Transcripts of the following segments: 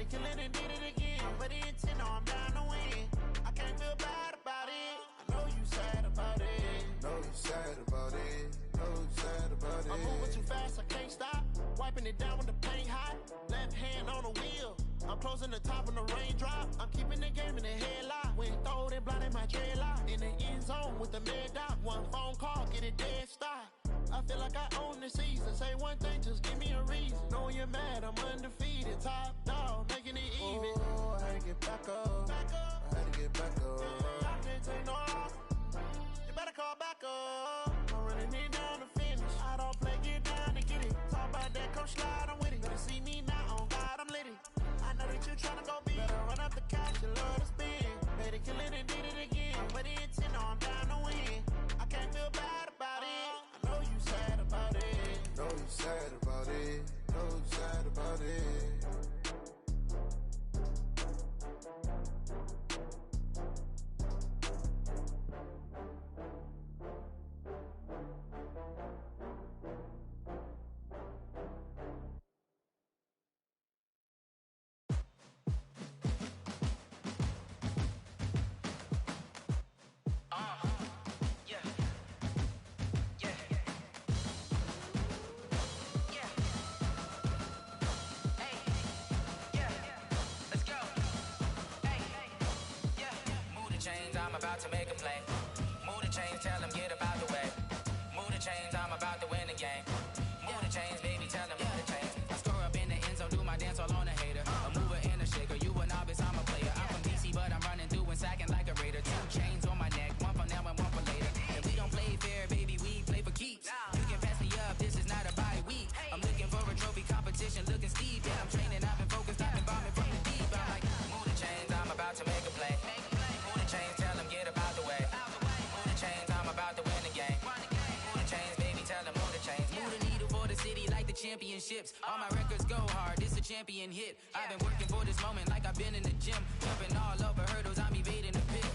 it, kill it, and did it again. But the intent, no, I'm down to win. I can't feel bad about it. I know you sad about it. Know you sad about it. Know you sad about it. I'm moving too fast, I can't stop. Wiping it down with the paint hot. Left hand on the wheel. I'm closing the top when the raindrop. I'm keeping the game in the headlock. When throwed and blinded my dreadlock. In the end zone with the mad dot. One phone call, get it dead stop. I feel like I own the season. Say one thing, just give me a reason. Knowing you're mad, I'm undefeated. Top dog, making it even. Oh, I had to get back up. I had to get back up. I can't take no off. You better call back up. I'm running it down to finish. I don't play, get down to get it. Talk about that, come slide, I'm with it. Better see me now, on God, I'm lit it. I know that you tryna go big. Better run up the cash, you love to spin. Better kill it and did it again. But the intent, no, I'm down to win. I can't feel bad about it. I know you sad about it. Know you sad about it. Know you sad about it. I'm about to make a play. Move the chains, tell them get up out the way. Move the chains, I'm about to win the game. Move the chains, baby, tell them move the chains. I score up in the end zone, do my dance all on a hater. A mover and a shaker, you a novice, I'm a player. I'm from DC, but I'm running through and sacking like a raider. 2 chains on my neck, one for now and one for later. And we don't play fair, baby, we play for keeps. You can pass me up, this is not a bye week. I'm looking for a trophy competition, looking steep. Yeah, I'm training, I've been focused, I've been bombing from the deep. I'm like, move the chains, I'm about to make a play. Move the chains, tell them get up out the way. Move the chains, I'm about to win the game. Move the chains, baby, tell them move the chains. Move the needle for the city like the championships. All my records go hard, this a champion hit. I've been working for this moment like I've been in the gym. Jumping all over hurdles, I'm evading the pit.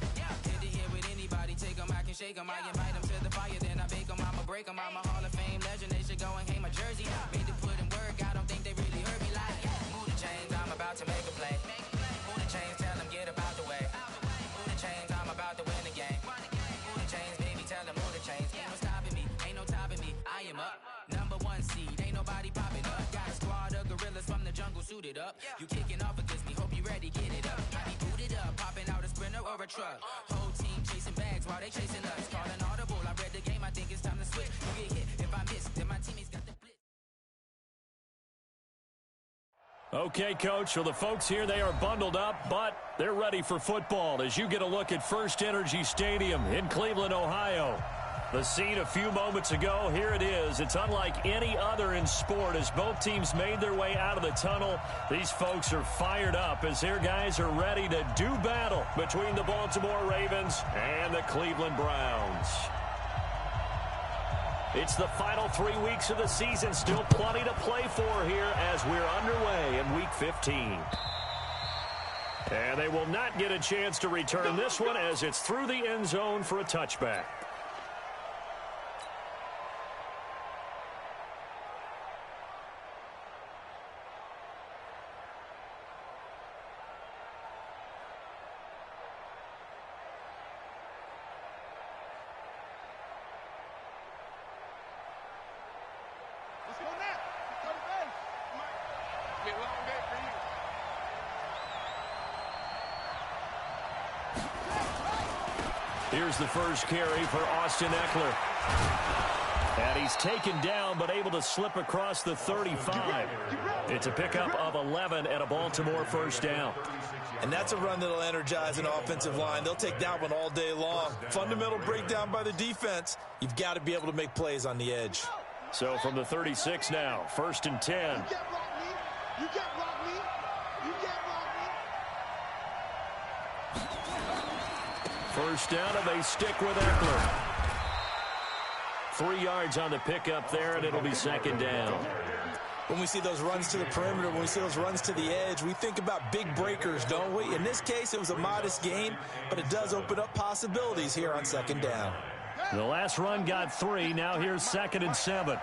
Hit to hit with anybody, take them, I can shake them. I invite them to the fire, then I bake them, I'ma break them. I'm a Hall of Fame legend, they should go and hang my jersey. Made to put in work, I don't think they really heard me like. Move the chains, I'm about to make a play. Move the chains, tell them get up out the way. Move the chains, I'm about to win the game. Move the chains, baby, tell them move the chains. Ain't no stopping me, ain't no topping me. I am up, number 1 seed, ain't nobody popping up. Got a squad of gorillas from the jungle suited up. You kicking off against me, hope you ready, get it up. I be booted up, popping out a sprinter or a truck. Whole team chasing bags while they chasing us. Calling audible, I read the game, I think it's time to switch. You get hit, if I miss, then my teammates got the blitz. Okay, Coach, so the folks here, they are bundled up, but they're ready for football as you get a look at First Energy Stadium in Cleveland, Ohio. The scene a few moments ago, here it is. It's unlike any other in sport as both teams made their way out of the tunnel. These folks are fired up as their guys are ready to do battle between the Baltimore Ravens and the Cleveland Browns. It's the final 3 weeks of the season. Still plenty to play for here as we're underway in Week 15. And they will not get a chance to return this one as it's through the end zone for a touchback. Here's the first carry for Austin Eckler. And he's taken down but able to slip across the 35. It's a pickup of 11 and a Baltimore first down. And that's a run that'll energize an offensive line. They'll take that one all day long. Fundamental breakdown by the defense. You've got to be able to make plays on the edge. So from the 36 now, 1st and 10. You can't block me. You can't block me. You can't block me. First down, and they stick with Eckler. 3 yards on the pickup there, and it'll be 2nd down. When we see those runs to the perimeter, when we see those runs to the edge, we think about big breakers, don't we? In this case, it was a modest gain, but it does open up possibilities here on 2nd down. The last run got 3. Now here's 2nd and 7.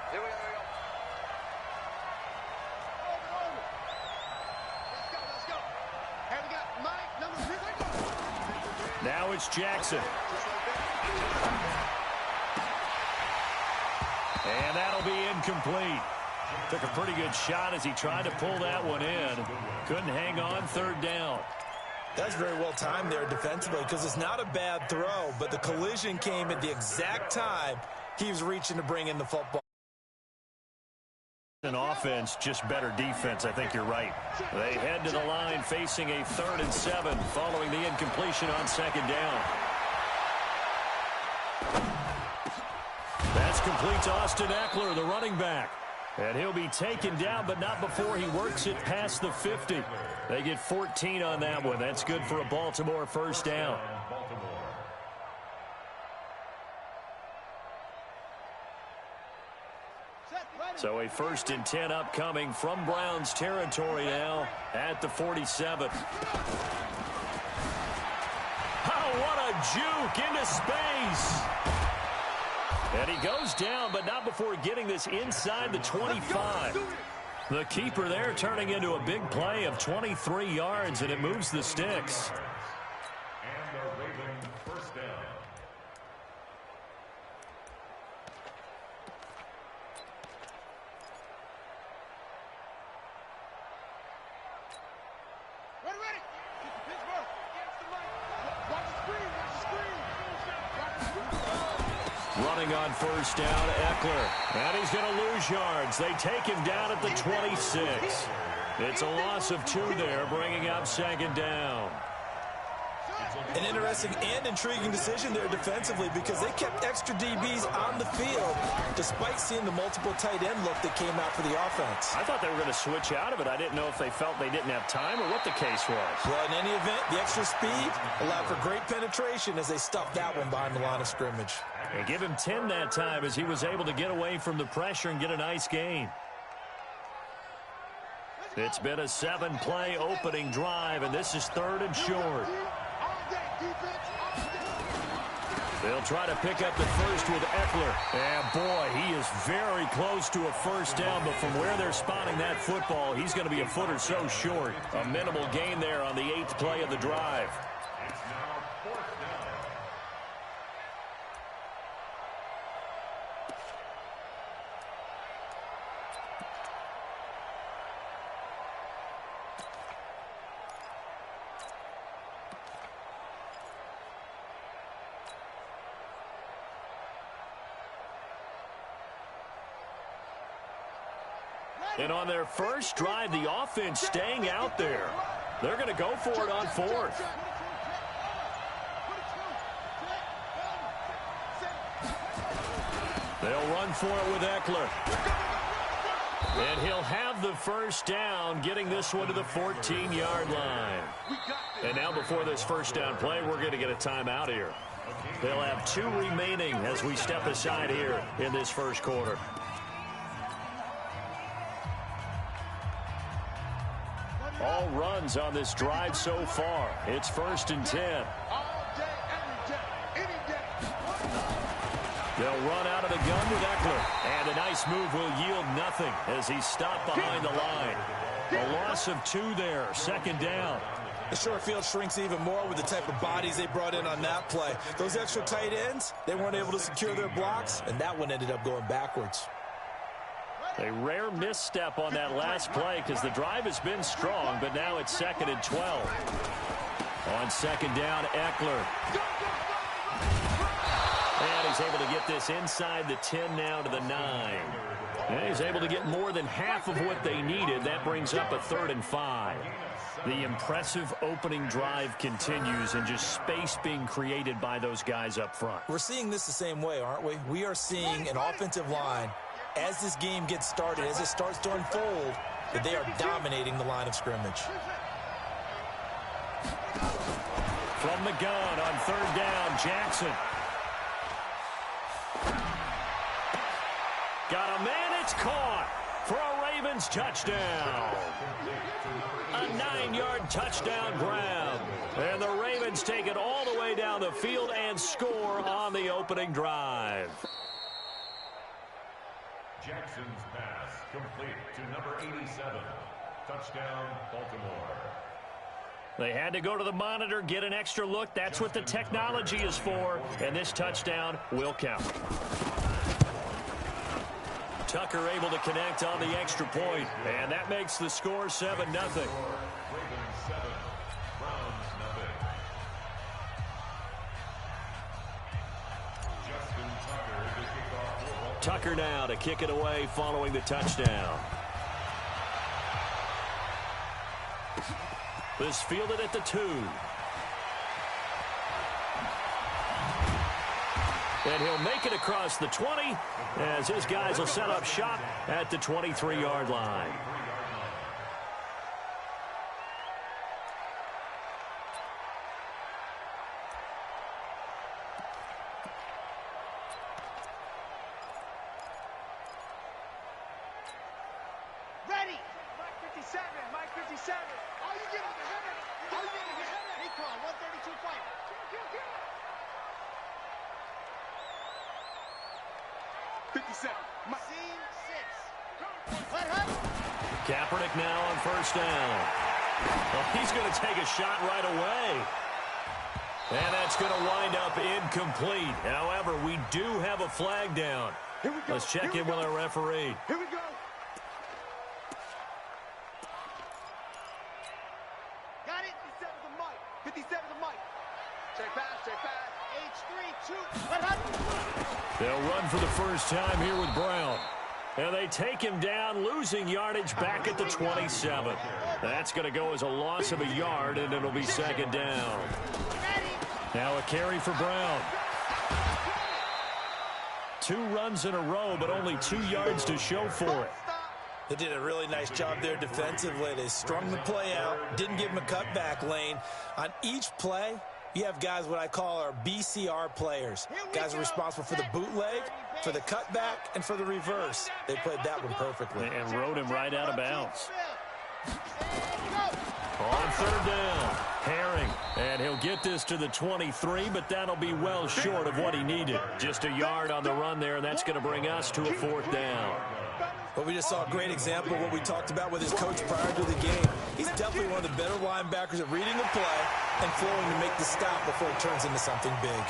Now it's Jackson. And that'll be incomplete. Took a pretty good shot as he tried to pull that one in. Couldn't hang on, third down. That's very well timed there defensively because it's not a bad throw, but the collision came at the exact time he was reaching to bring in the football. An offense, just better defense. I think you're right. They head to the line facing a 3rd and 7 following the incompletion on 2nd down. That's complete to Austin Eckler, the running back. And he'll be taken down, but not before he works it past the 50. They get 14 on that one. That's good for a Baltimore first down. So a 1st and 10 upcoming from Browns territory now at the 47. Oh, what a juke into space. And he goes down, but not before getting this inside the 25. The keeper there turning into a big play of 23 yards, and it moves the sticks. And the Ravens first down. Ready. Pittsburgh. Watch the screen. Running on first down, Eckler. And he's going to lose yards. They take him down at the 26. It's a loss of 2 there, bringing up 2nd down. An interesting and intriguing decision there defensively because they kept extra DBs on the field despite seeing the multiple tight end look that came out for the offense. I thought they were going to switch out of it. I didn't know if they felt they didn't have time or what the case was. Well, in any event, the extra speed allowed for great penetration as they stuffed that one behind the line of scrimmage. They give him 10 that time as he was able to get away from the pressure and get a nice gain. It's been a 7-play opening drive, and this is 3rd and short. They'll try to pick up the first with Eckler. And, boy, he is very close to a first down, but from where they're spotting that football, he's going to be a foot or so short. A minimal gain there on the 8th play of the drive. It's now 4th down. And on their first drive, the offense staying out there. They're going to go for it on 4th. They'll run for it with Eckler. And he'll have the first down, getting this one to the 14-yard line. And now before this first down play, we're going to get a timeout here. They'll have 2 remaining as we step aside here in this first quarter. All runs on this drive so far. It's 1st and 10. They'll run out of the gun with Eckler. And a nice move will yield nothing as he's stopped behind the line. A loss of 2 there, 2nd down. The short field shrinks even more with the type of bodies they brought in on that play. Those extra tight ends, they weren't able to secure their blocks, and that one ended up going backwards. A rare misstep on that last play because the drive has been strong, but now it's 2nd and 12. On 2nd down, Eckler. And he's able to get this inside the 10 now to the 9. And he's able to get more than half of what they needed. That brings up a 3rd and 5. The impressive opening drive continues and just space being created by those guys up front. We're seeing this the same way, aren't we? We are seeing an offensive line as this game gets started, as it starts to unfold, that they are dominating the line of scrimmage. From the gun on 3rd down, Jackson. Got a man, it's caught for a Ravens touchdown. A 9-yard touchdown grab. And the Ravens take it all the way down the field and score on the opening drive. Jackson's pass complete to number 87. Touchdown, Baltimore. They had to go to the monitor, get an extra look. That's what the technology is for, and this touchdown will count. Tucker able to connect on the extra point, and that makes the score 7-0. Ravens 7, Browns nothing. Justin Tucker to kick off. Tucker now to kick it away following the touchdown. This fielded at the 2. And he'll make it across the 20 as his guys will set up shop at the 23-yard line. Ready. Mike 57. Mike 57. Oh, you get him the header. Oh, you get him the header. He called 132 fight. Kill. 57. Scene 6. Kaepernick now on first down. Well, he's going to take a shot right away. And that's going to wind up incomplete. However, we do have a flag down. Let's check in with our referee. Here we go. Got it. 57 to Mike. 57 to Mike. Check pass. H3, 2. They'll run for the first time here with Brown. And they take him down, losing yardage back at the 27. That's going to go as a loss of a yard, and it'll be second down. Now a carry for Brown. 2 runs in a row, but only 2 yards to show for it. They did a really nice job there defensively. They strung the play out, didn't give him a cutback lane. On each play, you have guys what I call our BCR players. Guys are responsible for the bootleg, for the cutback, and for the reverse. They played that one perfectly. And rode him right out of bounds. On third down, Herring. And he'll get this to the 23, but that'll be well short of what he needed. Just a yard on the run there, and that's going to bring us to a 4th down. But we just saw a great example of what we talked about with his coach prior to the game. He's definitely one of the better linebackers at reading the play and flowing to make the stop before it turns into something big.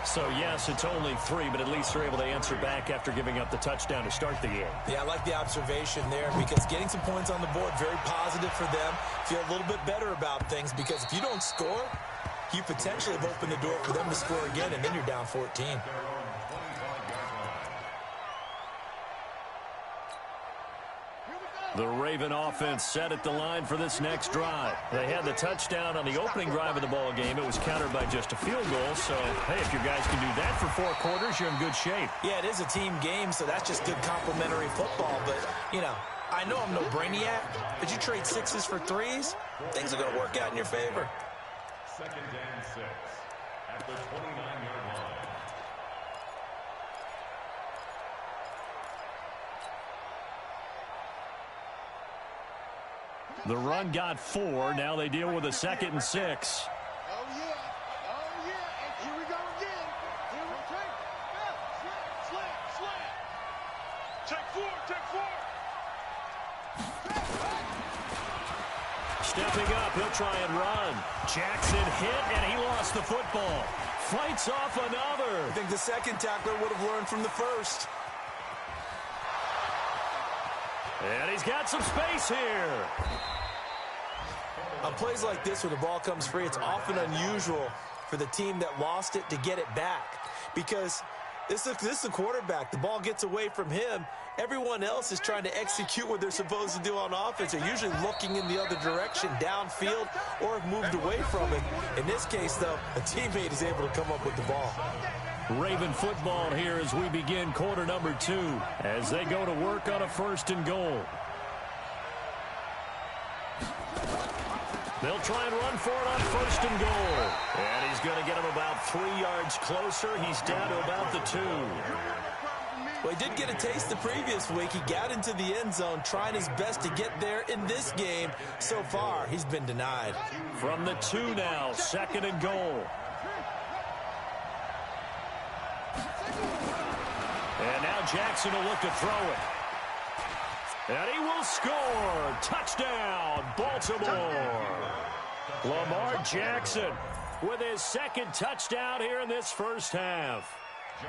So, yes, it's only 3, but at least they're able to answer back after giving up the touchdown to start the game. Yeah, I like the observation there because getting some points on the board, very positive for them. Feel a little bit better about things because if you don't score, you potentially have opened the door for them to score again, and then you're down 14. The Raven offense set at the line for this next drive. They had the touchdown on the opening drive of the ball game. It was countered by just a field goal. So, hey, if you guys can do that for 4 quarters, you're in good shape. Yeah, it is a team game, so that's just good complementary football. But, you know, I know I'm no brainiac, but you trade 6s for 3s, things are going to work out in your favor. 2nd and 6 at the 29-yard line. The run got 4. Now they deal with a 2nd and 6. Oh, yeah. And here we go again. Here we go. Slam. Take 4. Stepping up, he'll try and run. Jackson hit, and he lost the football. Fights off another. I think the second tackler would have learned from the first. And he's got some space here. On plays like this where the ball comes free, it's often unusual for the team that lost it to get it back. Because this is a quarterback. The ball gets away from him. Everyone else is trying to execute what they're supposed to do on offense. They're usually looking in the other direction, downfield, or have moved away from it. In this case, though, a teammate is able to come up with the ball. Raven football here as we begin quarter number 2 as they go to work on a 1st and goal. They'll try and run for it on 1st and goal. And he's going to get him about 3 yards closer. He's down to about the 2. Well, he did get a taste the previous week. He got into the end zone trying his best to get there in this game. So far, he's been denied. From the 2 now, 2nd and goal. And now Jackson will look to throw it. And he will score. Touchdown, Baltimore. Lamar Jackson with his second touchdown here in this first half,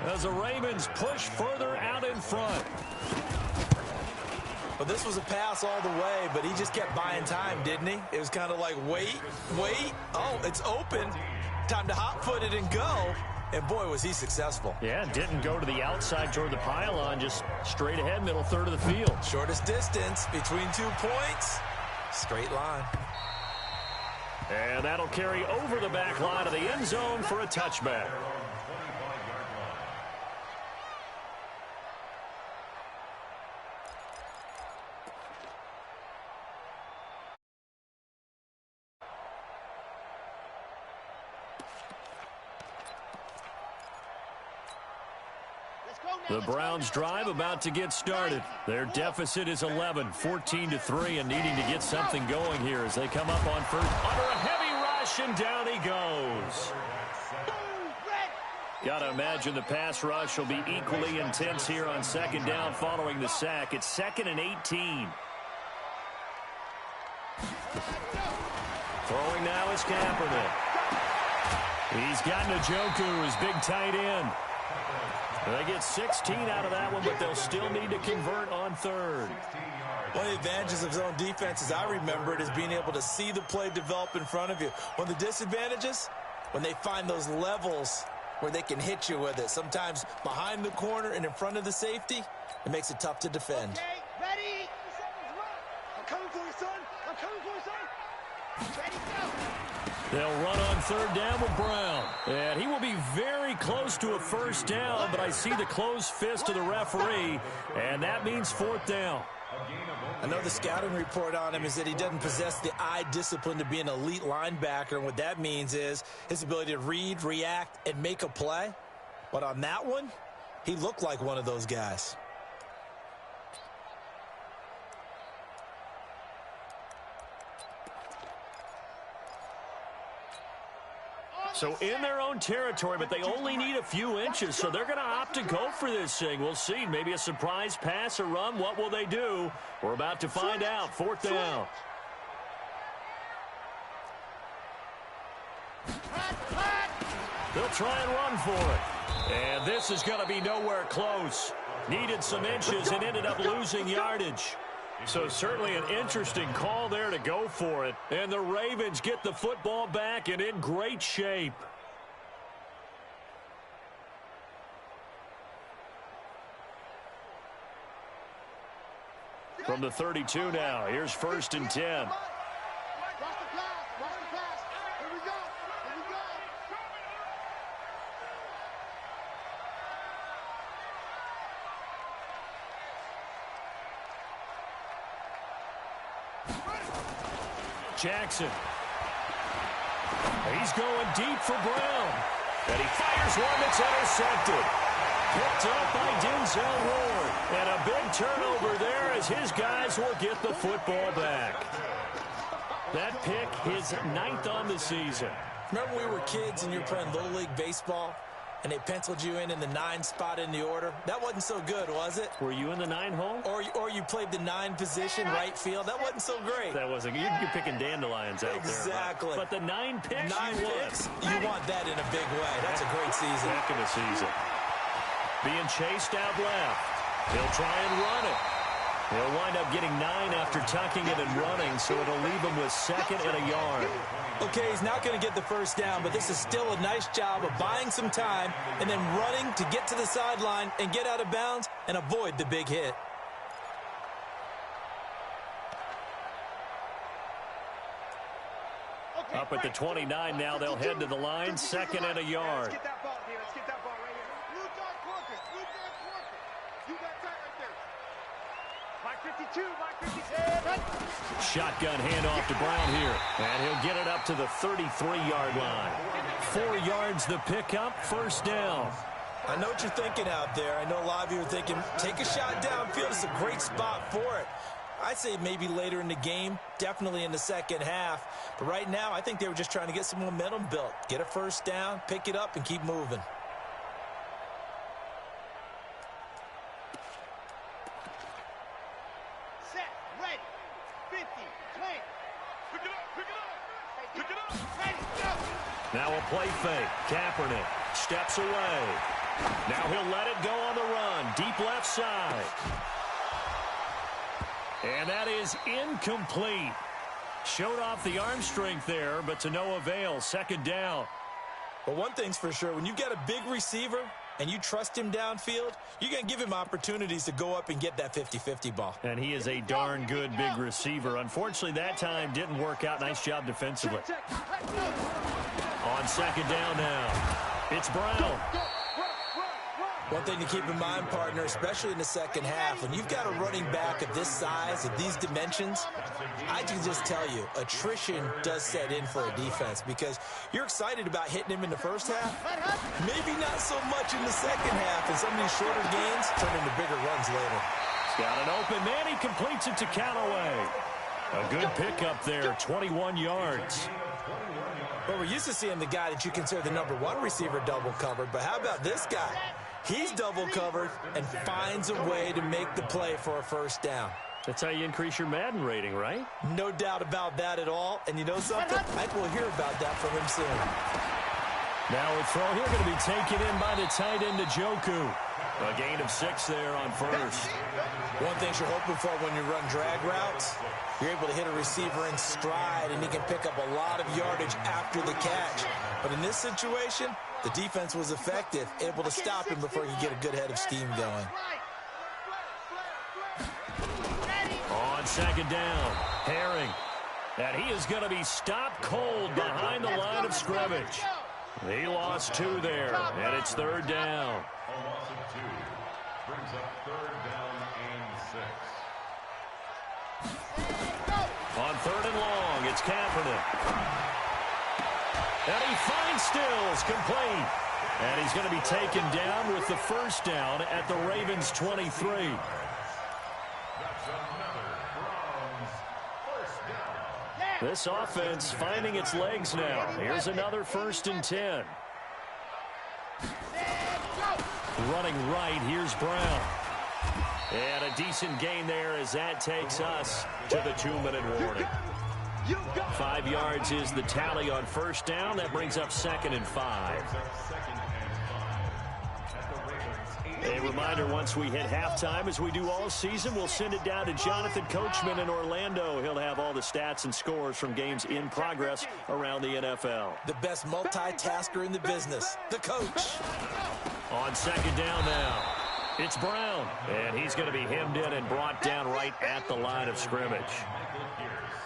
as the Ravens push further out in front. Well, this was a pass all the way, but he just kept buying time, didn't he? It was kind of like, wait. Oh, it's open. Time to hot-foot it and go. And, boy, was he successful. Yeah, didn't go to the outside toward the pylon, just straight ahead, middle third of the field. Shortest distance between 2 points. Straight line. And that'll carry over the back line of the end zone for a touchback. The Browns drive about to get started. Their deficit is 11, 14-3, and needing to get something going here as they come up on first. Under a heavy rush, and down he goes. Got to imagine the pass rush will be equally intense here on second down following the sack. It's 2nd and 18. Throwing now is Kaepernick. He's got Njoku, his big tight end. They get 16 out of that one, but they'll still need to convert on third. One of the advantages of zone defense, as I remember it, is being able to see the play develop in front of you. One of the disadvantages, when they find those levels where they can hit you with it. Sometimes behind the corner and in front of the safety, it makes it tough to defend. Okay, ready? I'm coming for you, son. I'm coming for you, son. Ready, go. They'll run on third down with Brown. And he will be very close to a first down, but I see the closed fist of the referee, and that means fourth down. I know the scouting report on him is that he doesn't possess the eye discipline to be an elite linebacker, and what that means is his ability to read, react, and make a play. But on that one, he looked like one of those guys. So in their own territory, but they only need a few inches, so they're going to opt to go for this thing. We'll see. Maybe a surprise pass or run. What will they do? We're about to find out. Fourth down. They'll try and run for it. And this is going to be nowhere close. Needed some inches and ended up losing yardage. So certainly an interesting call there to go for it. And the Ravens get the football back and in great shape. From the 32 now, here's 1st and 10. Jackson. He's going deep for Brown. And he fires one that's intercepted. Picked up by Denzel Ward. And a big turnover there as his guys will get the football back. That pick, his 9th on the season. Remember when we were kids and you were playing Little League Baseball and they penciled you in the 9 spot in the order? That wasn't so good, was it? Were you in the 9 hole? Or you played the 9 position, right field. That wasn't so great. That wasn't. You're picking dandelions out exactly. there. But the 9 picks, 9 picks, you want that in a big way. That's a great season. Back in the season. Being chased out left. He'll try and run it. He'll wind up getting 9 after tucking it and running, so it'll leave him with 2nd and a yard. Okay, he's not going to get the first down, but this is still a nice job of buying some time and then running to get to the sideline and get out of bounds and avoid the big hit. Okay, Up at the 29 now, they'll head to the line, 2nd and a yard. Let's get that ball here. Let's get that ball right here. Blue dot Corker. Blue dot Corker. You got that right there. Mike 52, Mike 57. Shotgun handoff to Brown here. And he'll get it up to the 33-yard line. 4 yards the pickup, first down. I know what you're thinking out there. I know a lot of you are thinking, take a shot downfield. It's a great spot for it. I'd say maybe later in the game, definitely in the second half. But right now, I think they were just trying to get some momentum built. Get a first down, pick it up, and keep moving. Swing. Pick it up, pick it up. Pick it up. Ready, go. Now a play fake. Kaepernick steps away. Now he'll let it go on the run. Deep left side. And that is incomplete. Showed off the arm strength there, but to no avail. Second down. But one thing's for sure, when you've got a big receiver and you trust him downfield, you're going to give him opportunities to go up and get that 50-50 ball. And he is a darn good big receiver. Unfortunately, that time didn't work out. Nice job defensively. On second down now, it's Brown. One thing to keep in mind, partner, especially in the second half, when you've got a running back of this size, of these dimensions, I can just tell you, attrition does set in for a defense because you're excited about hitting him in the first half, maybe not so much in the second half, and some of these shorter gains turn into bigger runs later. He's got an open man. He completes it to Callaway. A good pickup there, 21 yards. Well, we're used to seeing the guy that you consider the number one receiver double covered, but how about this guy? He's double covered and finds a way to make the play for a first down. That's how you increase your Madden rating, right? No doubt about that at all. And you know something? I will hear about that from him soon. Now a throw here going to be taken in by the tight end, Njoku. A gain of 6 there on first. One thing you're hoping for when you run drag routes, you're able to hit a receiver in stride, and he can pick up a lot of yardage after the catch. But in this situation, the defense was effective, able to stop him before he could get a good head of steam going. On second down, Herring. And he is going to be stopped cold behind the line of scrimmage. He lost 2 there, and it's third down. A loss of 2 brings up third down and 6. On third and long, it's Kaepernick. And he finds Stills complete. And he's going to be taken down with the first down at the Ravens' 23. That's another Browns first down. This offense finding its legs now. Here's another 1st and 10. Running right, here's Brown. And a decent gain there as that takes us to the 2-minute warning. 5 yards is the tally on first down. That brings up 2nd and 5. A reminder, once we hit halftime, as we do all season, we'll send it down to Jonathan Coachman in Orlando. He'll have all the stats and scores from games in progress around the NFL. The best multitasker in the business, the coach. On second down now, it's Brown. And he's going to be hemmed in and brought down right at the line of scrimmage.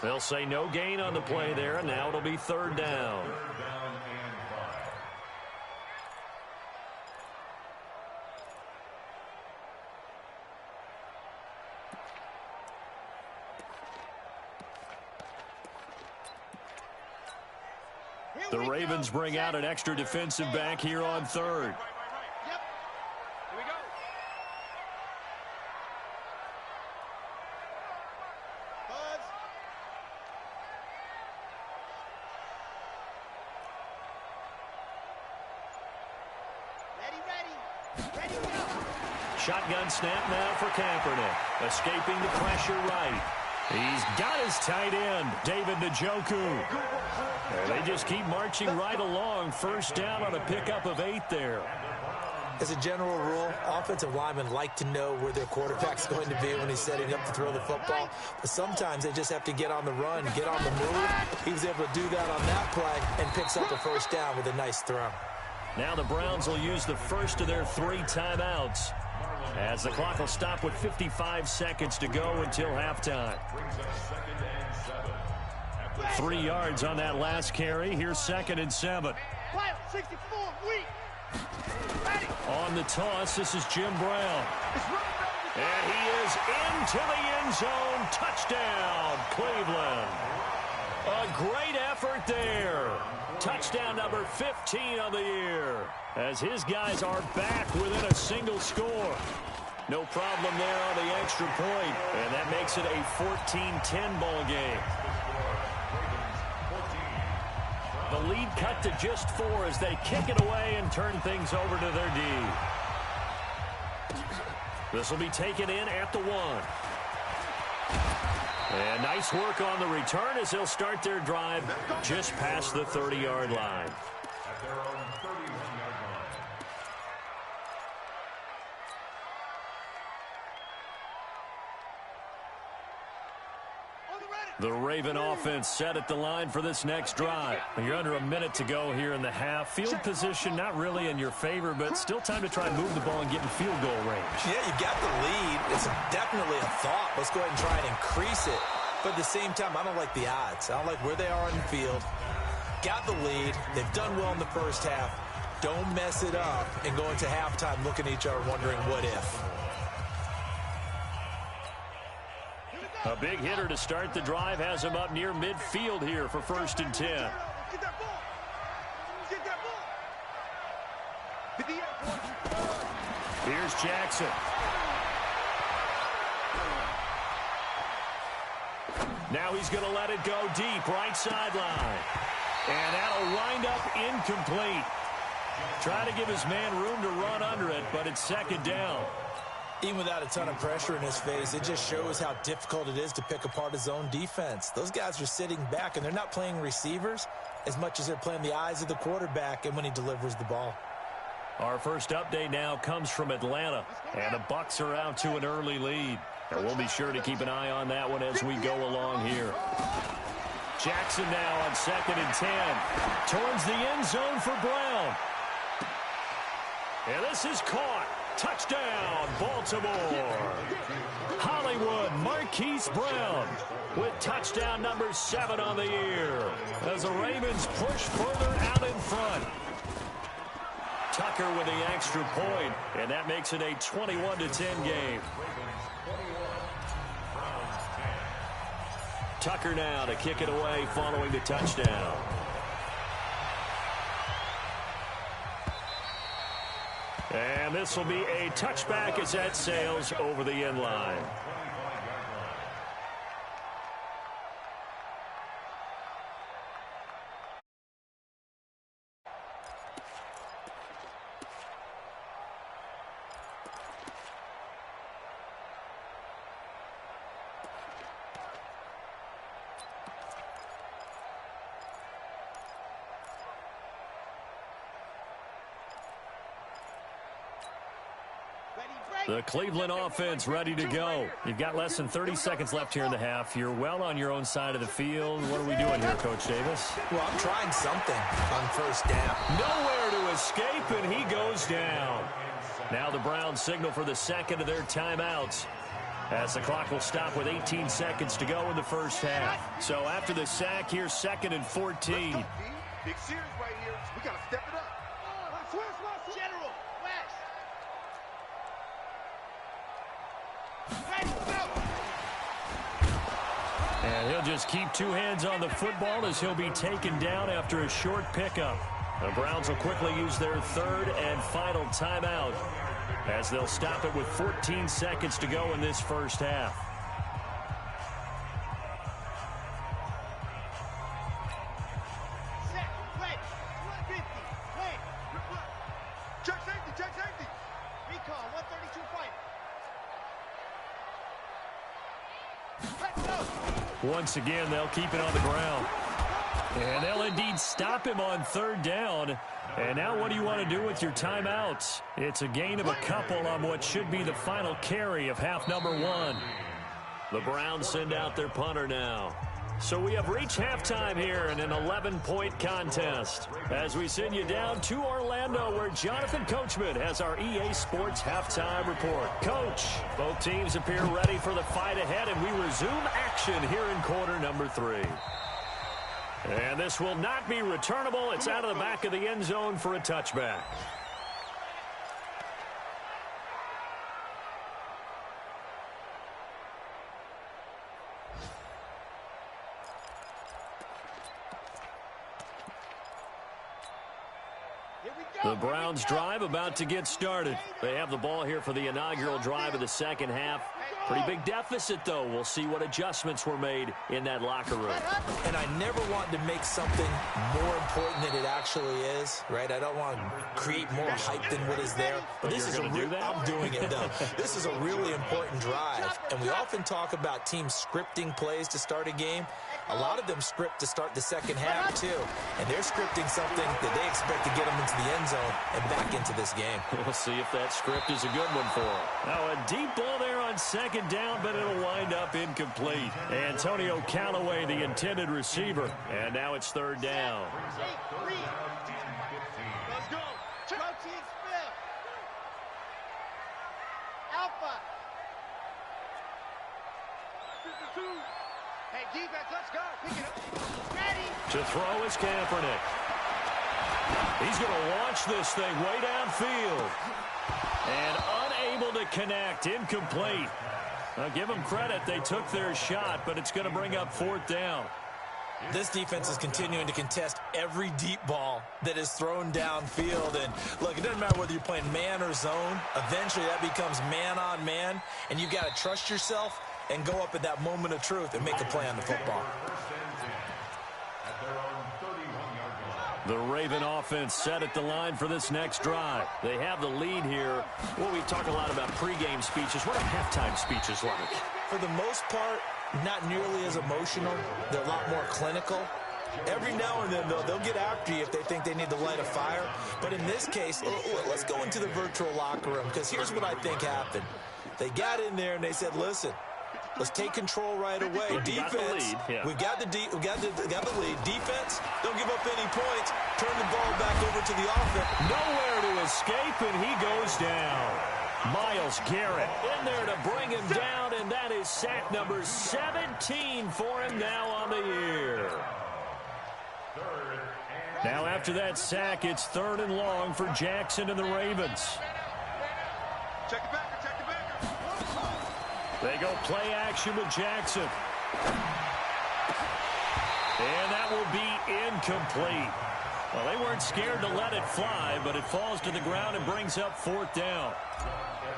They'll say no gain on the play there, and now it'll be third down. The Ravens bring out an extra defensive back here on third. Yep. Here we go. Buzz. Ready, go. Shotgun snap now for Kaepernick. Escaping the pressure right. He's got his tight end, David Njoku. And they just keep marching right along. First down on a pickup of 8 there. As a general rule, offensive linemen like to know where their quarterback's going to be when he's setting up to throw the football. But sometimes they just have to get on the run, get on the move. He was able to do that on that play and picks up a first down with a nice throw. Now the Browns will use the first of their 3 timeouts, as the clock will stop with 55 seconds to go until halftime. 3 yards on that last carry. Here's 2nd and 7. 64, weak. Ready. On the toss, this is Jim Brown. And he is into the end zone. Touchdown, Cleveland. A great effort there. Touchdown number 15 of the year, as his guys are back within a single score. No problem there on the extra point, and that makes it a 14-10 ball game. The lead cut to just 4 as they kick it away and turn things over to their D. This will be taken in at the 1. And nice work on the return as they'll start their drive just past the 30-yard line. At their own 31-yard line. The Raven offense set at the line for this next drive. You're under a minute to go here in the half. Field position not really in your favor, but still time to try and move the ball and get in field goal range. Yeah, you got the lead. It's definitely a thought. Let's go ahead and try and increase it. But at the same time, I don't like the odds. I don't like where they are on the field. Got the lead. They've done well in the first half. Don't mess it up and go into halftime looking at each other wondering what if. A big hitter to start the drive has him up near midfield here for 1st and 10. Get that ball. Get that ball. Here's Jackson. Now he's going to let it go deep, right sideline. And that'll wind up incomplete. Try to give his man room to run under it, but it's 2nd down. Even without a ton of pressure in his face, it just shows how difficult it is to pick apart his own defense. Those guys are sitting back, and they're not playing receivers as much as they're playing the eyes of the quarterback and when he delivers the ball. Our first update now comes from Atlanta, and the Bucs are out to an early lead. And we'll be sure to keep an eye on that one as we go along here. Jackson now on 2nd and 10. Towards the end zone for Brown. And this is caught. Touchdown, Baltimore. Hollywood Marquise Brown with touchdown number 7 on the year as the Ravens push further out in front. Tucker with the extra point, and that makes it a 21-10 game. Tucker now to kick it away following the touchdown. And this will be a touchback as that sails over the end line. The Cleveland offense ready to go. You've got less than 30 seconds left here in the half. You're well on your own side of the field. What are we doing here, Coach Davis? Well, I'm trying something on 1st down. Nowhere to escape, and he goes down. Now the Browns signal for the 2nd of their timeouts, as the clock will stop with 18 seconds to go in the first half. So after the sack, here's 2nd and 14. Big series right here. We got to step it up. General, West. And he'll just keep 2 hands on the football as he'll be taken down after a short pickup. The Browns will quickly use their 3rd and final timeout as they'll stop it with 14 seconds to go in this first half. Check safety. Recon, 132 fighter. Once again, they'll keep it on the ground. And they'll indeed stop him on 3rd down. And now what do you want to do with your timeouts? It's a gain of a couple on what should be the final carry of half number 1. The Browns send out their punter now. So we have reached halftime here in an 11-point contest as we send you down to Orlando, where Jonathan Coachman has our EA Sports halftime report. Coach, both teams appear ready for the fight ahead, and we resume action here in quarter number 3. And this will not be returnable. It's out of the back of the end zone for a touchback. The Browns drive about to get started. They have the ball here for the inaugural drive of the second half. Pretty big deficit, though. We'll see what adjustments were made in that locker room. And I never want to make something more important than it actually is, right? I don't want to create more hype than what is there. But this is I'm doing it, though. This is a really important drive. And we often talk about teams scripting plays to start a game. A lot of them script to start the second half, too. And they're scripting something that they expect to get them into the end zone and back into this game. We'll see if that script is a good one for them. Now, a deep ball there on second down, but it'll wind up incomplete. Antonio Callaway, the intended receiver. And now it's third down. Let's go. Go team Smith. Alpha. 52. Hey, defense, let's go. Pick it up. Ready. To throw is Kaepernick. He's going to launch this thing way downfield. And unable to connect. Incomplete. Now, give them credit. They took their shot, but it's going to bring up fourth down. This defense is continuing to contest every deep ball that is thrown downfield. And, look, it doesn't matter whether you're playing man or zone. Eventually, that becomes man on man. And you've got to trust yourself and go up at that moment of truth and make a play on the football. The Raven offense set at the line for this next drive. They have the lead here. Well, we talk a lot about pregame speeches. What are halftime speeches like? For the most part, not nearly as emotional. They're a lot more clinical. Every now and then, though, they'll get after you if they think they need to light a fire. But in this case, let's go into the virtual locker room, because here's what I think happened. They got in there and they said, listen, let's take control right away. Defense, we got the lead. Defense, don't give up any points. Turn the ball back over to the offense. Nowhere to escape, and he goes down. Miles Garrett in there to bring him down, and that is sack number 17 for him now on the year. Now after that sack, it's third and long for Jackson and the Ravens. Check it back. Check it back. They go play action with Jackson. And that will be incomplete. Well, they weren't scared to let it fly, but it falls to the ground and brings up fourth down.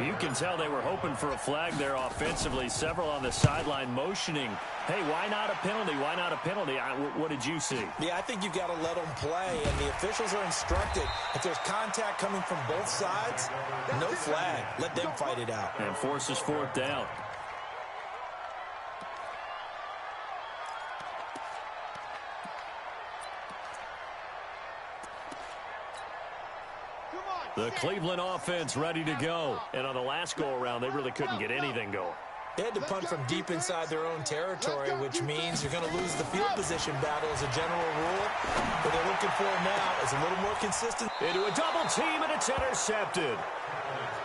You can tell they were hoping for a flag there offensively. Several on the sideline motioning. Hey, why not a penalty? Why not a penalty? What did you see? Yeah, I think you've got to let them play, and the officials are instructed. If there's contact coming from both sides, no flag. Let them fight it out. And forces fourth down. The Cleveland offense ready to go. And on the last go-around, they really couldn't get anything going. They had to punt from deep inside their own territory, which means you're going to lose the field position battle as a general rule. What they're looking for now is a little more consistent. Into a double team, and it's intercepted.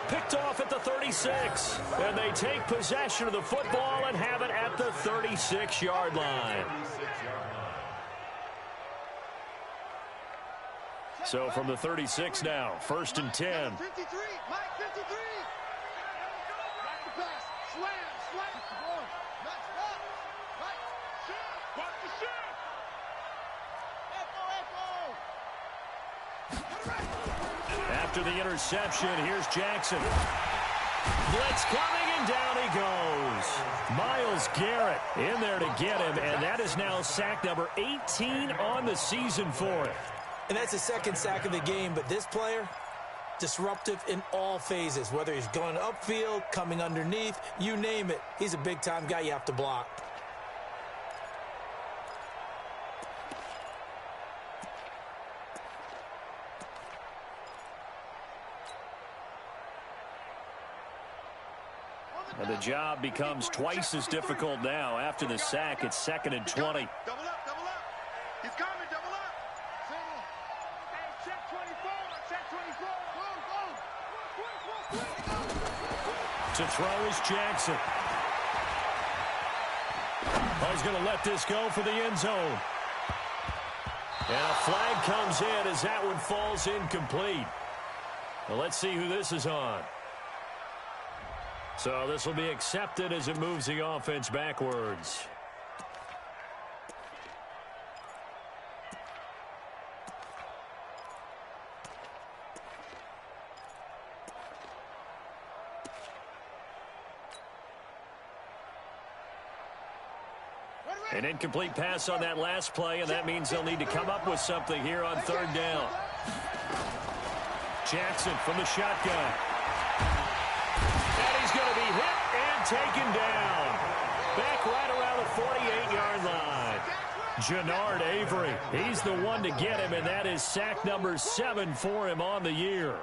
Picked off at the 36. And they take possession of the football and have it at the 36-yard line. So from the 36 now, first and 10. 53, Mike, 53. Back the pass. Slam. Let's go. Mike, shoot. Watch the shoot. Echo. After the interception, here's Jackson. Blitz coming, and down he goes. Miles Garrett in there to get him, and that is now sack number 18 on the season for him. And that's the second sack of the game, but this player, disruptive in all phases, whether he's going upfield, coming underneath, you name it. He's a big-time guy you have to block. And the job becomes twice as difficult now. After the sack, it's second and 20. Double up. He's coming, double up. Check 24. To throw is Jackson. Oh, he's going to let this go for the end zone. And a flag comes in as that one falls incomplete. Well, let's see who this is on. So this will be accepted as it moves the offense backwards. An incomplete pass on that last play, and that means they'll need to come up with something here on third down. Jackson from the shotgun. And he's going to be hit and taken down. Back right around the 48-yard line. Jannard Avery, he's the one to get him, and that is sack number 7 for him on the year.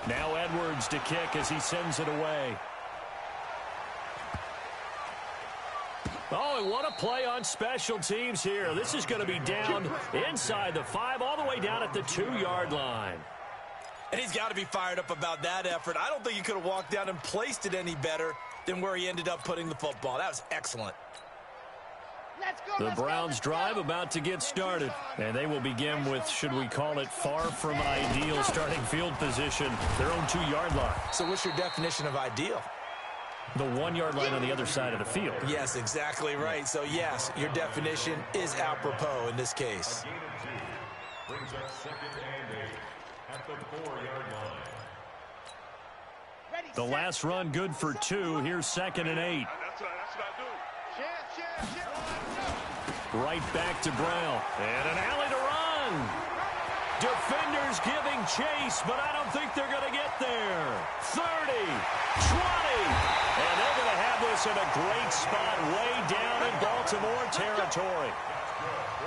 Now Edwards to kick as he sends it away. Oh, and what a play on special teams here. This is going to be down inside the 5, all the way down at the 2-yard line. And he's got to be fired up about that effort. I don't think he could have walked down and placed it any better than where he ended up putting the football. That was excellent. The Browns drive about to get started, and they will begin with, should we call it, far from ideal starting field position, their own 2-yard line. So what's your definition of ideal? The 1-yard line on the other side of the field. Yes, exactly right. So, yes, your definition is apropos in this case. Brings up 2nd and 8 at the 4-yard line. The last run good for 2. Here's 2nd and 8. That's what I do. Right back to Brown. And an alley to run. Defenders giving chase, but I don't think they're going to get there. 30, 20. And they're going to have this in a great spot way down in Baltimore territory.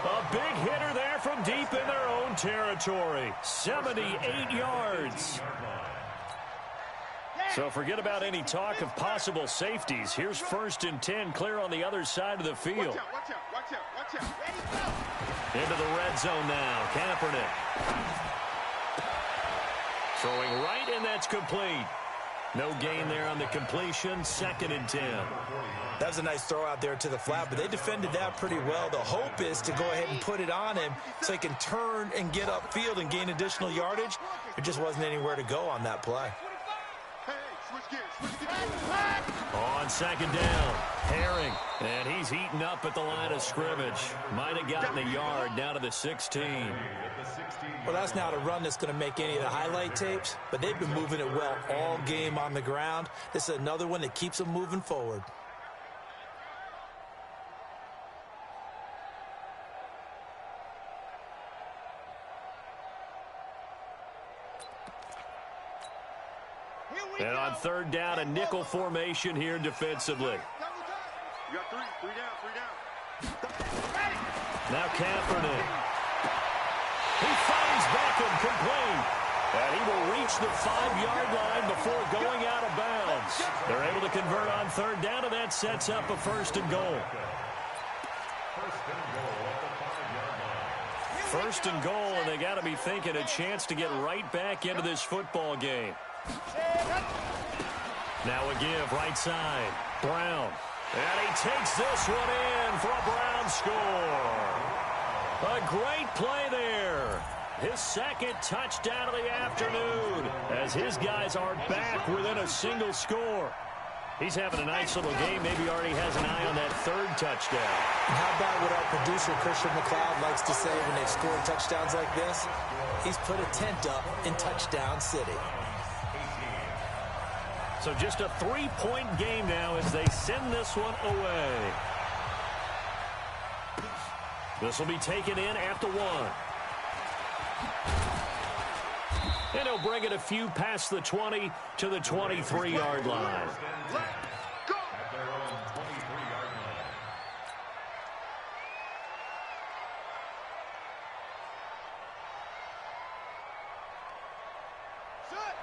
A big hitter there from deep in their own territory. 78 yards. So forget about any talk of possible safeties. Here's 1st and 10, clear on the other side of the field. Watch out. Into the red zone now. Kaepernick. Throwing right, and that's complete. No gain there on the completion. 2nd and 10. That was a nice throw out there to the flat, but they defended that pretty well. The hope is to go ahead and put it on him so he can turn and get upfield and gain additional yardage. There just wasn't anywhere to go on that play. On 2nd down, Herring, and he's heating up at the line of scrimmage. Might have gotten a yard down to the 16. Well, that's not a run that's going to make any of the highlight tapes, but they've been moving it well all game on the ground. This is another one that keeps them moving forward. And on 3rd down, a nickel formation here defensively. You got 3 down. Now Kaepernick. He fires Beckham complete. And he will reach the 5-yard line before going out of bounds. They're able to convert on 3rd down, and that sets up a 1st and goal. 1st and goal, and they got to be thinking a chance to get right back into this football game. Now a give, right side. Brown. And he takes this one in for a Brown score. A great play there. His 2nd touchdown of the afternoon as his guys are back within a single score. He's having a nice little game. Maybe already has an eye on that 3rd touchdown. And how about what our producer, Christian McLeod, likes to say when they've scored touchdowns like this? He's put a tent up in Touchdown City. So just a 3-point game now as they send this one away. This will be taken in at the 1. And he'll bring it a few past the 20 to the 23-yard line.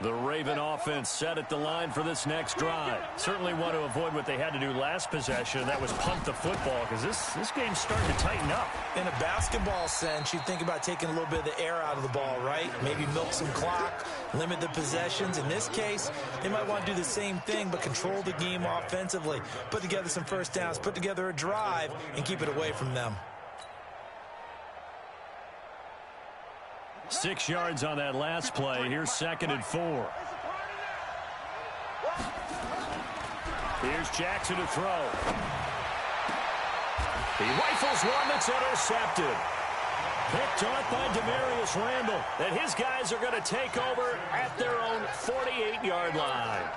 The Raven offense set at the line for this next drive. Certainly want to avoid what they had to do last possession. That was punt the football because this game's starting to tighten up. In a basketball sense, you think about taking a little bit of the air out of the ball, right? Maybe milk some clock, limit the possessions. In this case, they might want to do the same thing but control the game offensively. Put together some 1st downs, put together a drive, and keep it away from them. 6 yards on that last play. Here's 2nd and 4. Here's Jackson to throw. He rifles one that's intercepted. Picked off by Demarius Randall. And his guys are going to take over at their own 48-yard line.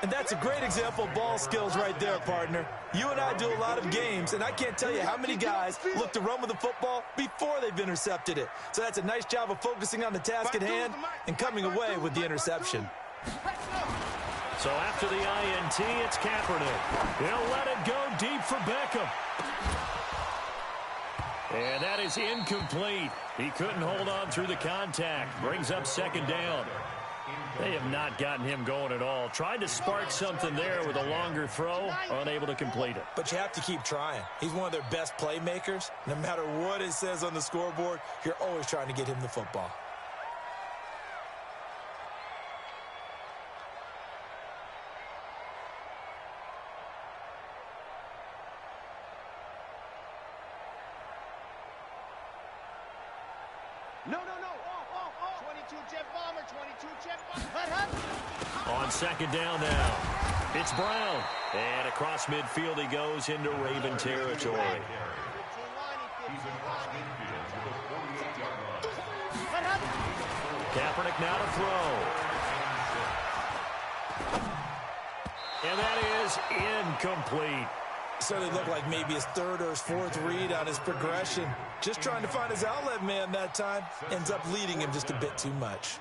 And that's a great example of ball skills right there, partner. You and I do a lot of games, and I can't tell you how many guys look to run with the football before they've intercepted it. So that's a nice job of focusing on the task at hand and coming away with the interception. So after the INT, it's Kaepernick. He'll let it go deep for Beckham. And that is incomplete. He couldn't hold on through the contact. Brings up second down. They have not gotten him going at all. Tried to spark something there with a longer throw, unable to complete it. But you have to keep trying. He's one of their best playmakers. No matter what it says on the scoreboard, you're always trying to get him the football. No. 22 jet bomber, 22 jet bomber. On second down now, it's Brown. And across midfield he goes into Raven territory. Kaepernick now to throw. And that is incomplete. Certainly looked like maybe his third or his fourth read on his progression. Just trying to find his outlet man that time. Ends up leading him just a bit too much.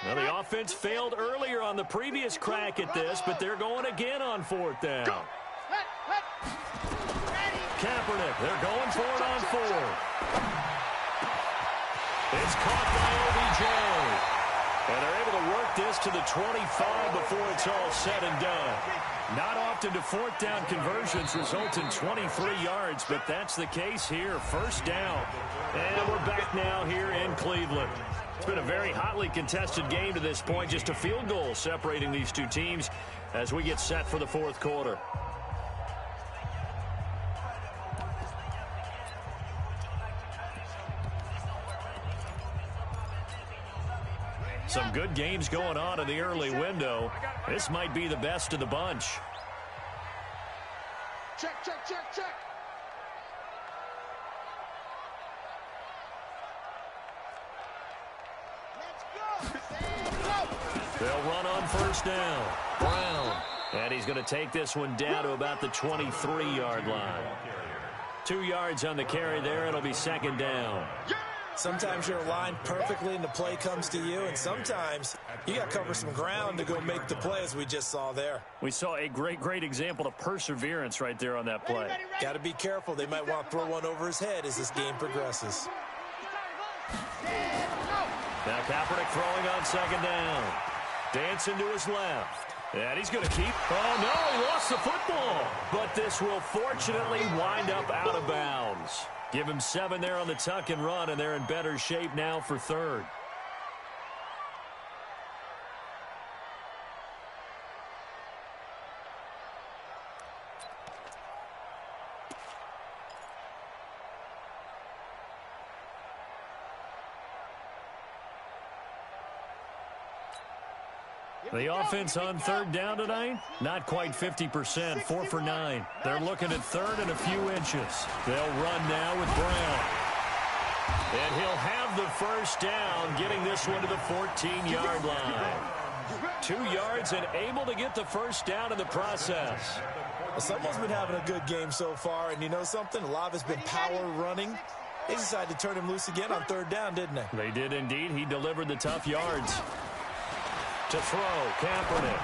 Well, the offense failed earlier on the previous crack at this, but they're going again on fourth down. Kaepernick, they're going for it on fourth. It's caught by OBJ. And they're able to work this to the 25 before it's all said and done. Not often do fourth down conversions result in 23 yards, but that's the case here. First down. And we're back now here in Cleveland. It's been a very hotly contested game to this point. Just a field goal separating these two teams as we get set for the fourth quarter. Some good games going on in the early window. This might be the best of the bunch. Check. They'll run on first down. Brown. And he's going to take this one down to about the 23-yard line. 2 yards on the carry there. It'll be second down. Sometimes you're aligned perfectly and the play comes to you, and sometimes you got to cover some ground to go make the play, as we just saw there. We saw a great example of perseverance right there on that play. Got to be careful. They might want to throw one over his head as this game progresses. Now Kaepernick throwing on second down. Dancing to his left. And he's going to keep. Oh, no, he lost the football. But this will fortunately wind up out of bounds. Give him 7 there on the tuck and run, and they're in better shape now for third. The offense on third down tonight, not quite 50%, 4 for 9. They're looking at third and a few inches. They'll run now with Brown. And he'll have the first down, getting this one to the 14-yard line. 2 yards and able to get the first down in the process. Well, someone's been having a good game so far, and you know something? A lot of it's been power running. They decided to turn him loose again on third down, didn't they? They did indeed. He delivered the tough yards. To throw, Kaepernick.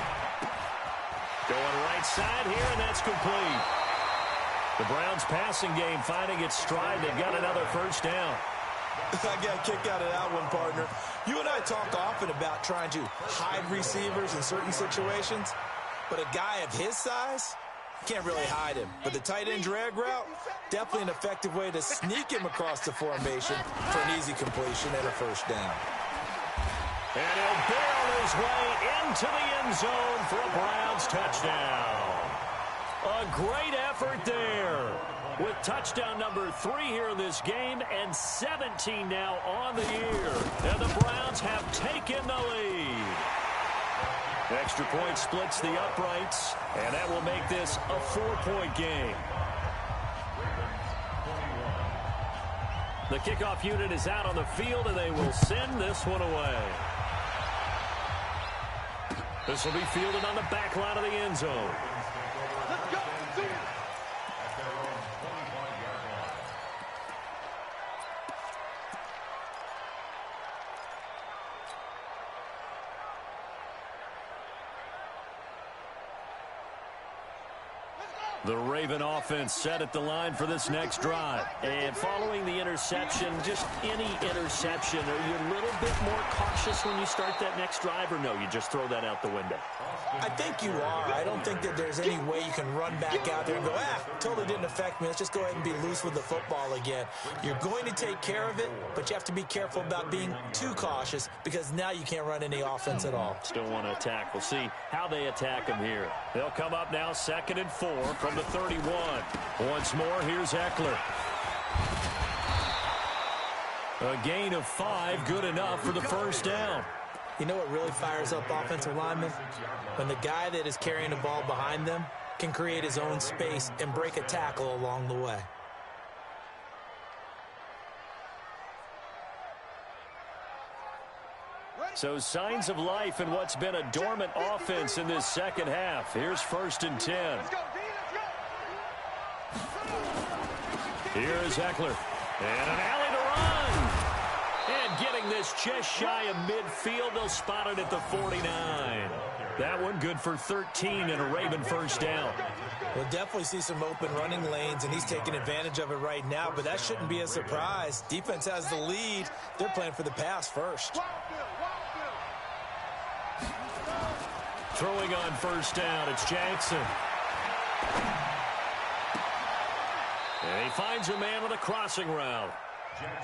Going right side here, and that's complete. The Browns' passing game finding its stride. They've got another first down. I got a kick out of that one, partner. You and I talk often about trying to hide receivers in certain situations, but a guy of his size, can't really hide him. But the tight end drag route, definitely an effective way to sneak him across the formation for an easy completion and a first down. And he'll barrel his way into the end zone for a Browns touchdown. A great effort there with touchdown number 3 here in this game and 17 now on the year. And the Browns have taken the lead. Extra point splits the uprights, and that will make this a 4-point game. The kickoff unit is out on the field, and they will send this one away. This will be fielded on the back line of the end zone. Let's go. The Raven offense set at the line for this next drive. And following the interception, just any interception, are you a little bit more cautious when you start that next drive, or no, you just throw that out the window? I think you are. I don't think that there's any way you can run back out there and go, totally didn't affect me. Let's just go ahead and be loose with the football again. You're going to take care of it, but you have to be careful about being too cautious because now you can't run any offense at all. Still want to attack. We'll see how they attack them here. They'll come up now 2nd and 4 from the 31. Once more, here's Eckler. A gain of 5, good enough for the first down. You know what really fires up offensive linemen? When the guy that is carrying the ball behind them can create his own space and break a tackle along the way. So signs of life in what's been a dormant offense in this second half. Here's 1st and 10. Let's go, D. Let's go. Here's Eckler. And an alley to run. And getting this just shy of midfield. They'll spot it at the 49. That one good for 13 and a Raven first down. We'll definitely see some open running lanes, and he's taking advantage of it right now, but that shouldn't be a surprise. Defense has the lead. They're playing for the pass first. Throwing on first down, it's Jackson. And he finds a man with a crossing route.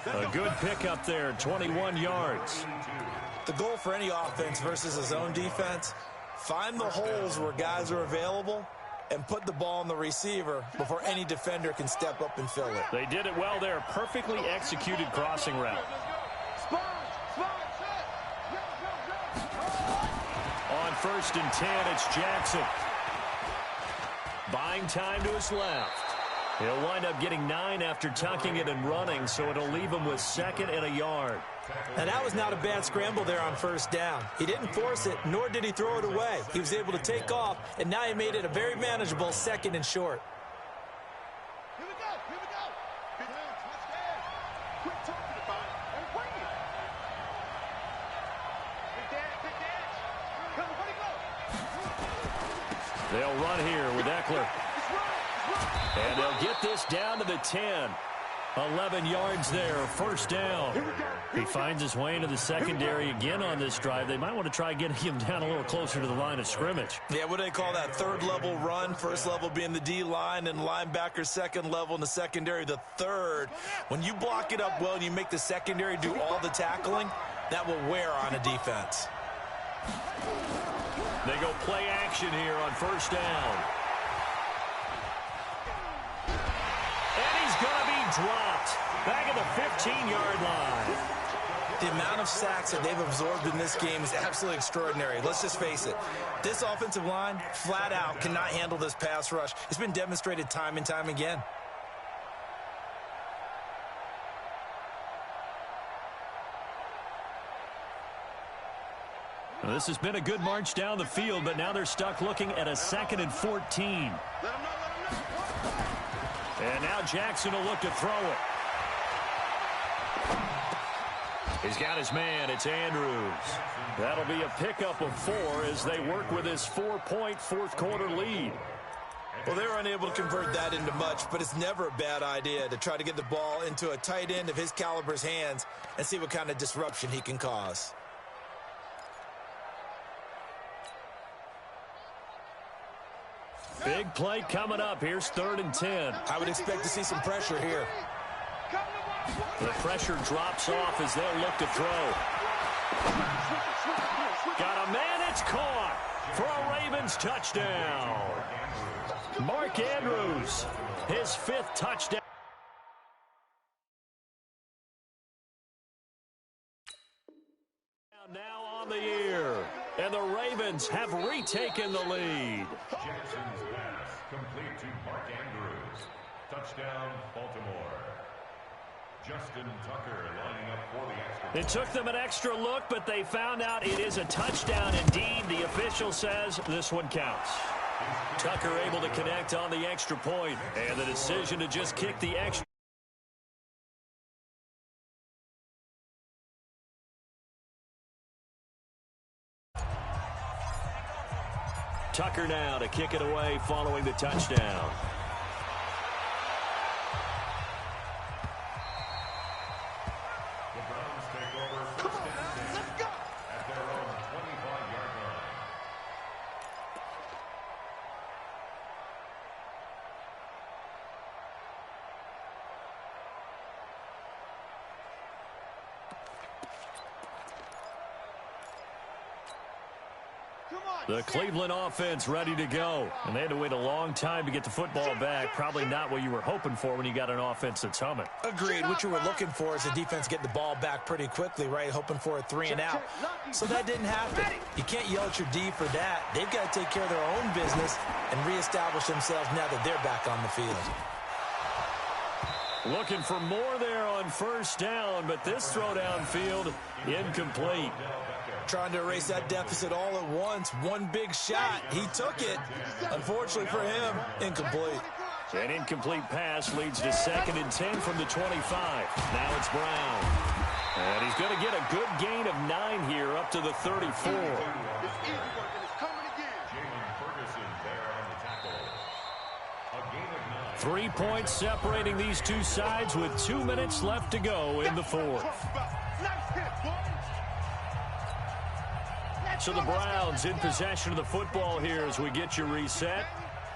A good pickup there, 21 yards. The goal for any offense versus a zone defense, find the holes where guys are available and put the ball on the receiver before any defender can step up and fill it. They did it well there. Perfectly executed crossing route. On 1st and 10, it's Jackson. Buying time to his left. He'll wind up getting 9 after tucking it and running, so it'll leave him with 2nd and a yard. And that was not a bad scramble there on first down. He didn't force it, nor did he throw it away. He was able to take off, and now he made it a very manageable 2nd and short. Here we go. Here we go. Big hands. Let's go. Quit talking about it and bring it. Big dance. Big dance. Come on, go. They'll run here with Eckler. And they'll get this down to the 10. 11 yards there, first down. He finds his way into the secondary again on this drive. They might want to try getting him down a little closer to the line of scrimmage. Yeah, what do they call that? 3rd level run, 1st level being the D-line, and linebacker 2nd level in the secondary, the 3rd. When you block it up well and you make the secondary do all the tackling, that will wear on a defense. They go play action here on first down. And he's going to be dropped back at the 15-yard line. The amount of sacks that they've absorbed in this game is absolutely extraordinary. Let's just face it. This offensive line, flat out, cannot handle this pass rush. It's been demonstrated time and time again. Well, this has been a good march down the field, but now they're stuck looking at a 2nd and 14. And now Jackson will look to throw it. He's got his man. It's Andrews. That'll be a pickup of 4 as they work with his 4-point fourth-quarter lead. Well, they were unable to convert that into much, but it's never a bad idea to try to get the ball into a tight end of his caliber's hands and see what kind of disruption he can cause. Big play coming up. Here's 3rd and 10. I would expect to see some pressure here. The pressure drops off as they'll look to throw. Got a man. It's caught for a Ravens touchdown. Mark Andrews, his 5th touchdown. Now on the year, and the Ravens have retaken the lead. Jackson's pass complete to Mark Andrews. Touchdown, Baltimore. Justin Tucker lining up for the extra. It took them an extra look, but they found out it is a touchdown indeed. The official says this one counts. Tucker able to connect on the extra point, and the decision to just kick the extra. Tucker now to kick it away following the touchdown. The Browns take over first and 10 at their own 25-yard line. The Cleveland offense ready to go. And they had to wait a long time to get the football back. Probably not what you were hoping for when you got an offense that's humming. Agreed. What you were looking for is the defense getting the ball back pretty quickly, right? Hoping for a 3 and out. So that didn't happen. You can't yell at your D for that. They've got to take care of their own business and reestablish themselves now that they're back on the field. Looking for more there on first down, but this throw downfield incomplete. Trying to erase that deficit all at once. One big shot. He took it. Unfortunately for him, incomplete. An incomplete pass leads to 2nd and 10 from the 25. Now it's Brown. And he's going to get a good gain of 9 here up to the 34. Jalen Ferguson there on the tackle. A gain of 9. 3 points separating these two sides with 2 minutes left to go in the 4th. So the Browns in possession of the football here as we get you reset.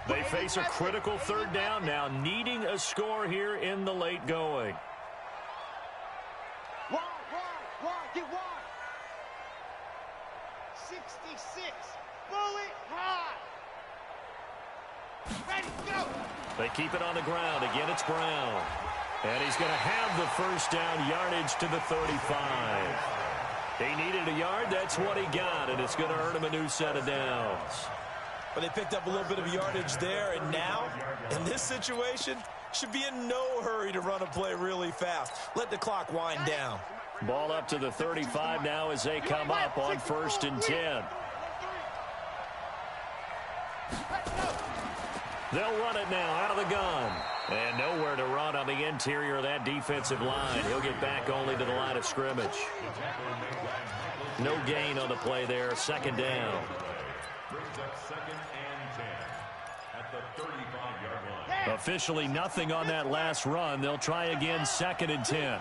They face a critical 3rd down now, needing a score here in the late going. Wide, get wide. 66, bullet high. Ready, go. They keep it on the ground. Again, it's Brown. And he's going to have the first down yardage to the 35. He needed a yard. That's what he got, and it's going to earn him a new set of downs. But they picked up a little bit of yardage there, and now, in this situation, should be in no hurry to run a play really fast. Let the clock wind down. Ball up to the 35 now as they come up on 1st and 10. They'll run it now out of the gun. And nowhere to run on the interior of that defensive line. He'll get back only to the line of scrimmage. No gain on the play there. 2nd down. Brings up 2nd and 10 at the 35-yard line. Officially nothing on that last run. They'll try again 2nd and 10.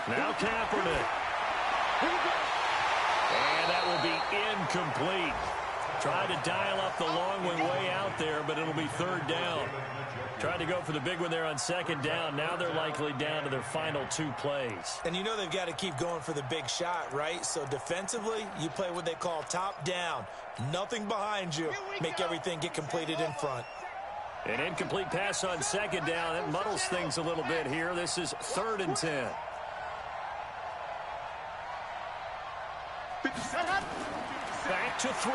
Now Kaepernick. And that will be incomplete. Tried to dial up the long one way out there, but it'll be 3rd down. Tried to go for the big one there on 2nd down. Now they're likely down to their final 2 plays. And you know they've got to keep going for the big shot, right? So defensively, you play what they call top down. Nothing behind you. Make everything get completed in front. An incomplete pass on 2nd down. It muddles things a little bit here. This is 3rd and 10. Back to throw.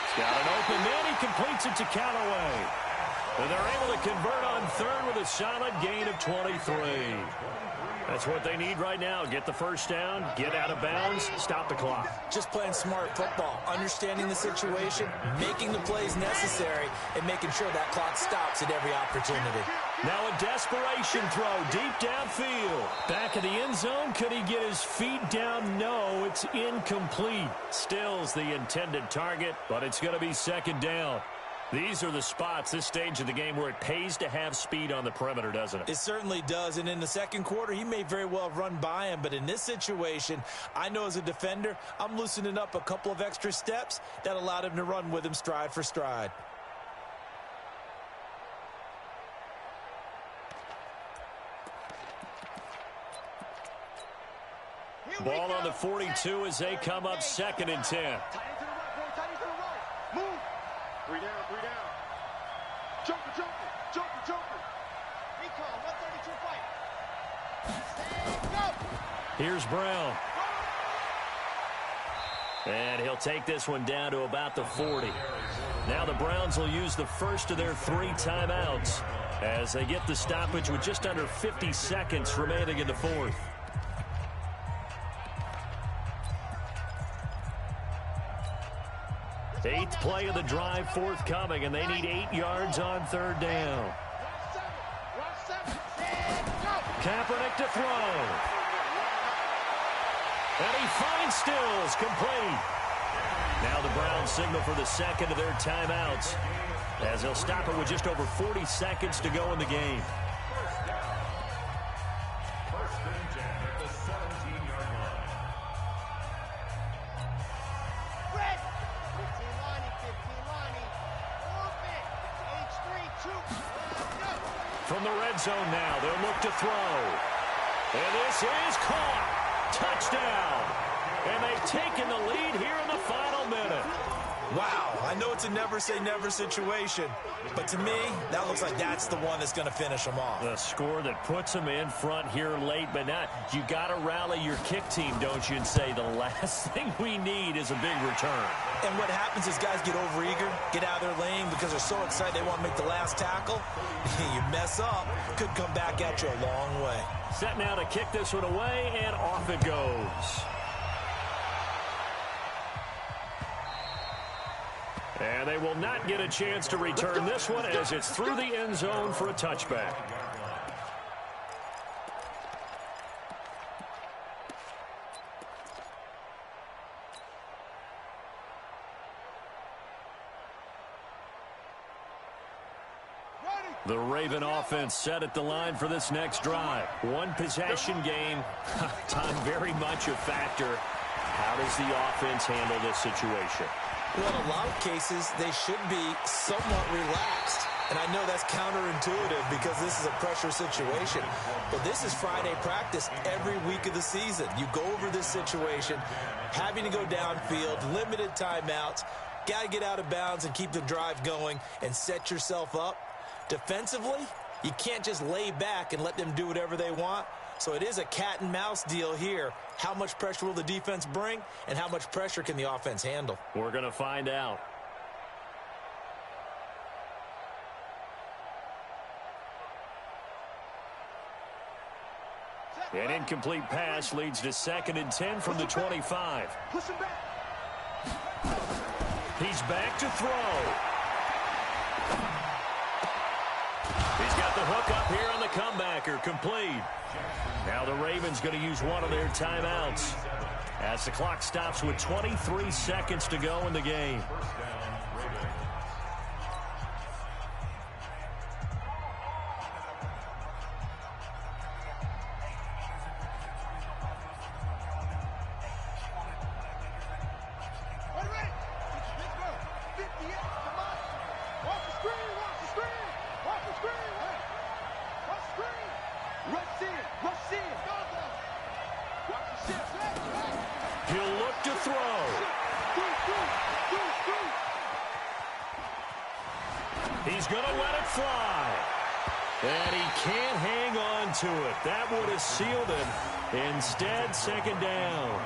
He's got an open man. He completes it to Callaway. And they're able to convert on 3rd with a solid gain of 23. That's what they need right now. Get the first down, get out of bounds, stop the clock. Just playing smart football, understanding the situation, making the plays necessary, and making sure that clock stops at every opportunity. Now a desperation throw deep downfield. Back of the end zone. Could he get his feet down? No, it's incomplete. Still's the intended target, but it's going to be 2nd down. These are the spots, this stage of the game, where it pays to have speed on the perimeter, doesn't it? It certainly does, and in the 2nd quarter, he may very well run by him, but in this situation, I know as a defender, I'm loosening up a couple of extra steps that allowed him to run with him stride for stride. Ball on the 42 as they come up 2nd and 10. Tight end to the right, boy. Tight end to the right. Move. 3 down, 3 down. Joker, joker, joker, joker. Recon, 132 fight. Stand, go. Here's Brown. And he'll take this one down to about the 40. Now the Browns will use the first of their 3 timeouts as they get the stoppage with just under 50 seconds remaining in the 4th. Eighth play of the drive forthcoming, and they need 8 yards on 3rd down. Kaepernick to throw. And he finds Stills, complete. Now the Browns signal for the second of their timeouts as they'll stop it with just over 40 seconds to go in the game. First and 10 at the 17-yard line. Red. 15 Lonnie, 15 Lonnie. Orbit. H3, 2. Go. From the red zone now, they'll look to throw. And this is caught. Touchdown. And they've taken the lead here in the final minute. Wow, I know it's a never-say-never situation, but to me, that looks like that's the one that's going to finish them off. The score that puts them in front here late, but not. You got to rally your kick team, don't you, and say the last thing we need is a big return. And what happens is guys get overeager, get out of their lane because they're so excited they want to make the last tackle. You mess up, could come back at you a long way. Set now to kick this one away, and off it goes. And they will not get a chance to return this one as it's through the end zone for a touchback. The Raven offense set at the line for this next drive. One possession game. Time very much a factor. How does the offense handle this situation? Well, in a lot of cases, they should be somewhat relaxed. And I know that's counterintuitive because this is a pressure situation. But this is Friday practice every week of the season. You go over this situation, having to go downfield, limited timeouts, got to get out of bounds and keep the drive going and set yourself up. Defensively, you can't just lay back and let them do whatever they want. So it is a cat and mouse deal here. How much pressure will the defense bring, and how much pressure can the offense handle? We're going to find out. An incomplete pass leads to 2nd and 10 from the 25. Push him back. He's back to throw. He's got the hook up here on the comebacker, complete. Now the Ravens going to use one of their timeouts as the clock stops with 23 seconds to go in the game. He'll look to throw. He's going to let it fly. And he can't hang on to it. That would have sealed it. Instead, 2nd down.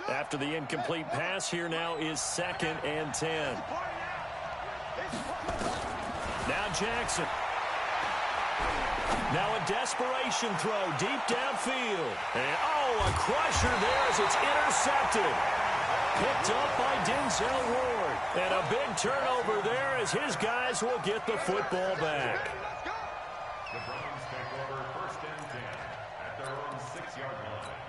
After the incomplete pass, here now is 2nd and 10. Now Jackson. Now a desperation throw deep downfield. And a crusher there as it's intercepted. Picked up by Denzel Ward. And a big turnover there as his guys will get the football back. The Browns take over 1st and 10 at their own 6-yard line.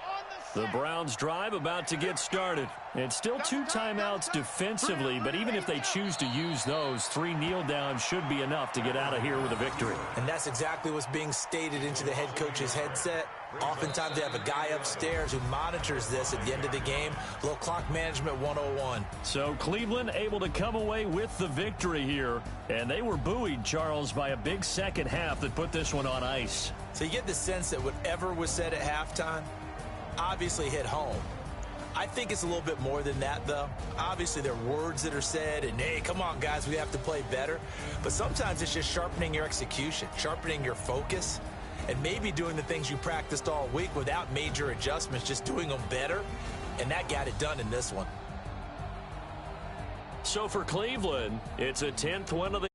On the The Browns' drive about to get started. It's still 2 timeouts defensively, but even if they choose to use those, 3 kneel downs should be enough to get out of here with a victory. And that's exactly what's being stated into the head coach's headset. Oftentimes they have a guy upstairs who monitors this at the end of the game. A little clock management 101. So Cleveland able to come away with the victory here. And they were buoyed, Charles, by a big second half that put this one on ice. So you get the sense that whatever was said at halftime obviously hit home. I think it's a little bit more than that, though. Obviously, there are words that are said, and, hey, come on, guys, we have to play better. But sometimes it's just sharpening your execution, sharpening your focus, and maybe doing the things you practiced all week without major adjustments, just doing them better. And that got it done in this one. So for Cleveland, it's a 10th win of the